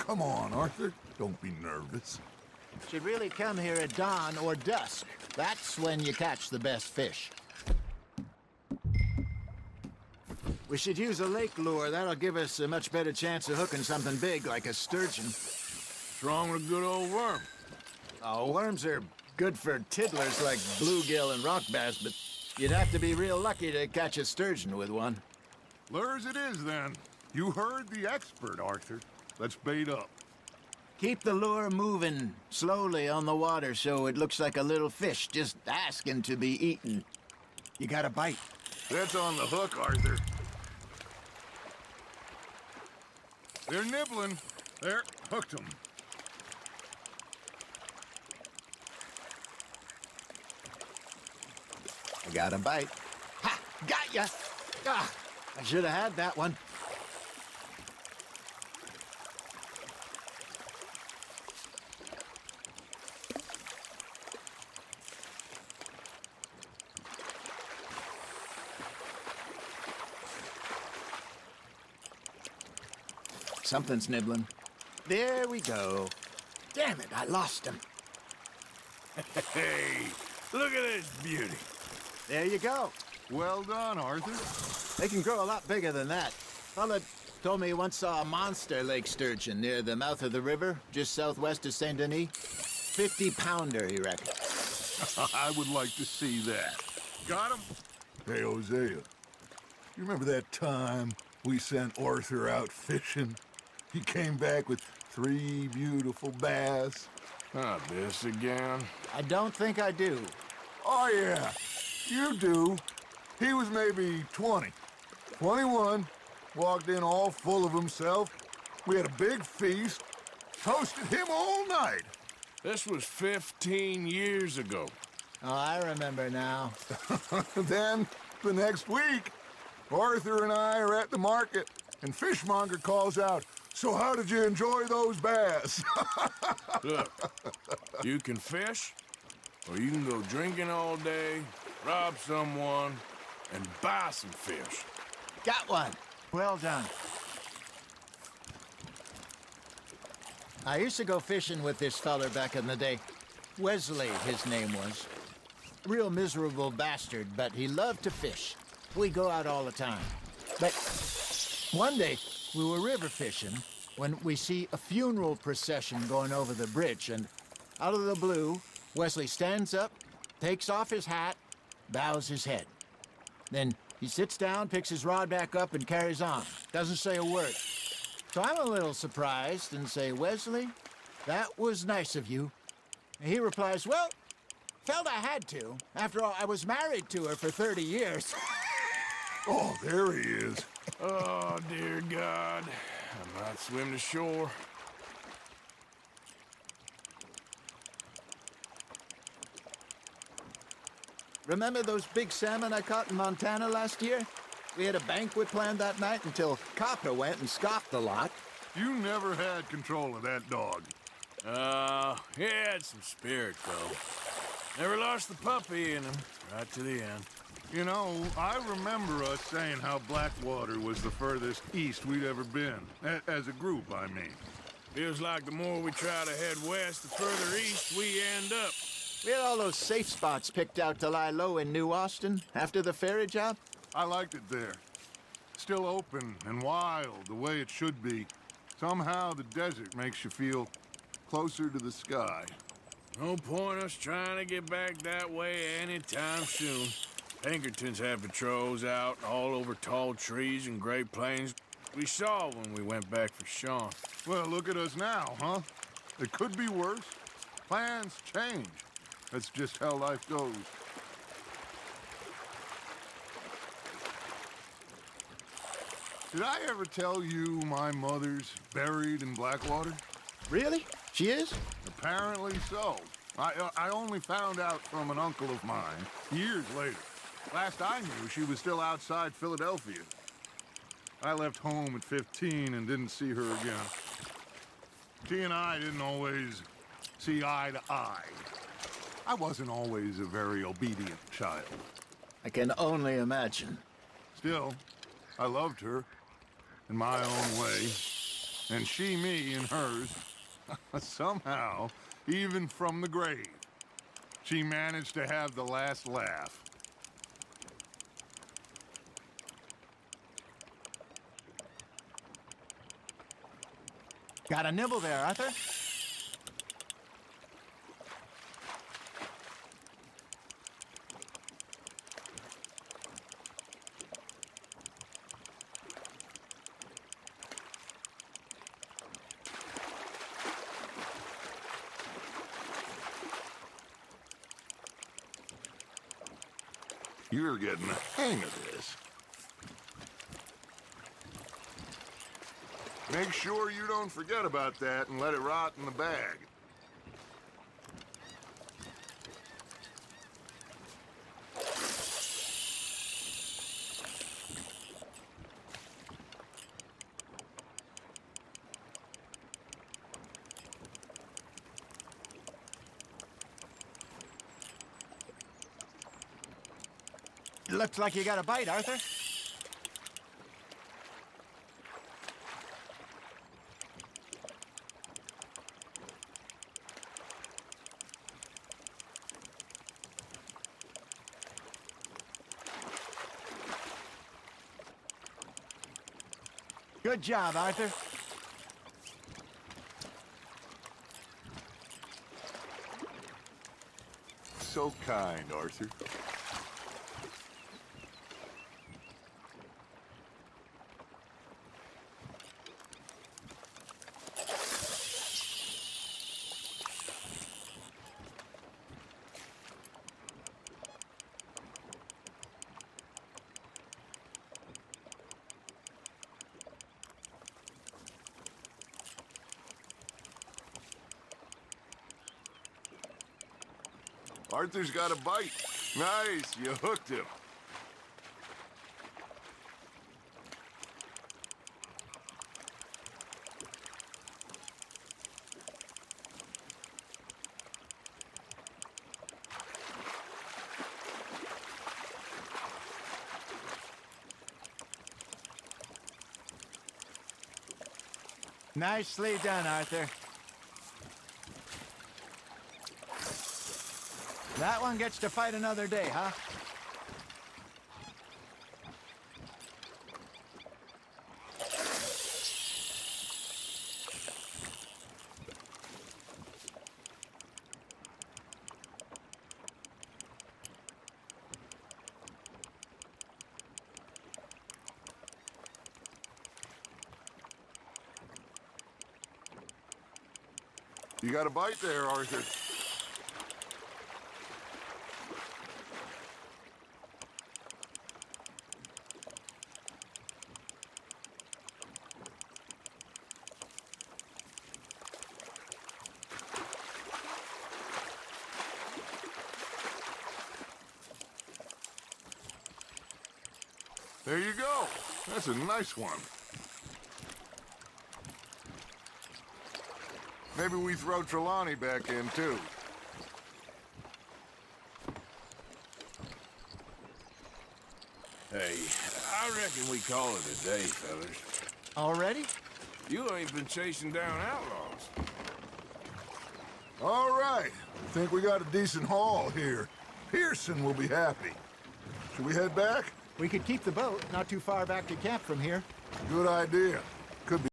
come on, Arthur. Don't be nervous. Should really come here at dawn or dusk. That's when you catch the best fish. We should use a lake lure. That'll give us a much better chance of hooking something big like a sturgeon. What's wrong with a good old worm? Oh, worms are good for tiddlers like bluegill and rock bass, but you'd have to be real lucky to catch a sturgeon with one. Lures it is, then. You heard the expert, Arthur. Let's bait up. Keep the lure moving slowly on the water so it looks like a little fish just asking to be eaten. You got a bite. That's on the hook, Arthur. They're nibbling. There, hooked them. I got a bite. Ha! Got ya! Ah, I should have had that one. Something's nibbling. There we go. Damn it, I lost him. Hey, look at this beauty. There you go. Well done, Arthur. They can grow a lot bigger than that. Fella told me he once saw a monster lake sturgeon near the mouth of the river, just southwest of Saint Denis. 50-pounder, he reckoned. I would like to see that. Got him? Hey, Hosea. You remember that time we sent Arthur out fishing? He came back with 3 beautiful bass. Not this again. I don't think I do. Oh, yeah. You do. He was maybe 20. 21. Walked in all full of himself. We had a big feast. Toasted him all night. This was 15 years ago. Oh, I remember now. Then, the next week, Arthur and I are at the market, and Fishmonger calls out, "So how did you enjoy those bass?" Look, you can fish, or you can go drinking all day, rob someone, and buy some fish. Got one. Well done. I used to go fishing with this feller back in the day. Wesley, his name was. Real miserable bastard, but he loved to fish. We go out all the time. But one day, we were river fishing when we see a funeral procession going over the bridge, and out of the blue, Wesley stands up, takes off his hat, bows his head. Then he sits down, picks his rod back up, and carries on. Doesn't say a word. So I'm a little surprised and say, "Wesley, that was nice of you." And he replies, "Well, felt I had to. After all, I was married to her for 30 years. Oh, there he is. Oh, dear God. I might swim to shore. Remember those big salmon I caught in Montana last year? We had a banquet planned that night until Copper went and scoffed the lot. You never had control of that dog. He had some spirit, though. Never lost the puppy in him, right to the end. You know, I remember us saying how Blackwater was the furthest east we'd ever been. As a group, I mean. Feels like the more we try to head west, the further east we end up. We had all those safe spots picked out to lie low in New Austin after the ferry job. I liked it there. Still open and wild, the way it should be. Somehow the desert makes you feel closer to the sky. No point us trying to get back that way anytime soon. Pinkertons have patrols out all over tall trees and Great Plains. We saw when we went back for Sean. Well, look at us now, huh? It could be worse. Plans change. That's just how life goes. Did I ever tell you my mother's buried in Blackwater? Really? She is? Apparently so. I only found out from an uncle of mine years later. Last I knew, she was still outside Philadelphia. I left home at 15 and didn't see her again. She and I didn't always see eye to eye. I wasn't always a very obedient child. I can only imagine. Still, I loved her in my own way. and she me in hers. Somehow, even from the grave, she managed to have the last laugh. Got a nibble there, Arthur? You're getting the hang of this. Make sure you don't forget about that and let it rot in the bag. Looks like you got a bite, Arthur. Good job, Arthur. So kind, Arthur. Arthur's got a bite. Nice, you hooked him. Nicely done, Arthur. That one gets to fight another day, huh? You got a bite there, Arthur. There you go. That's a nice one. Maybe we throw Trelawney back in, too. Hey, I reckon we call it a day, fellas. Already? You ain't been chasing down outlaws. All right. I think we got a decent haul here. Pearson will be happy. Should we head back? We could keep the boat not too far back to camp from here. Good idea. Could be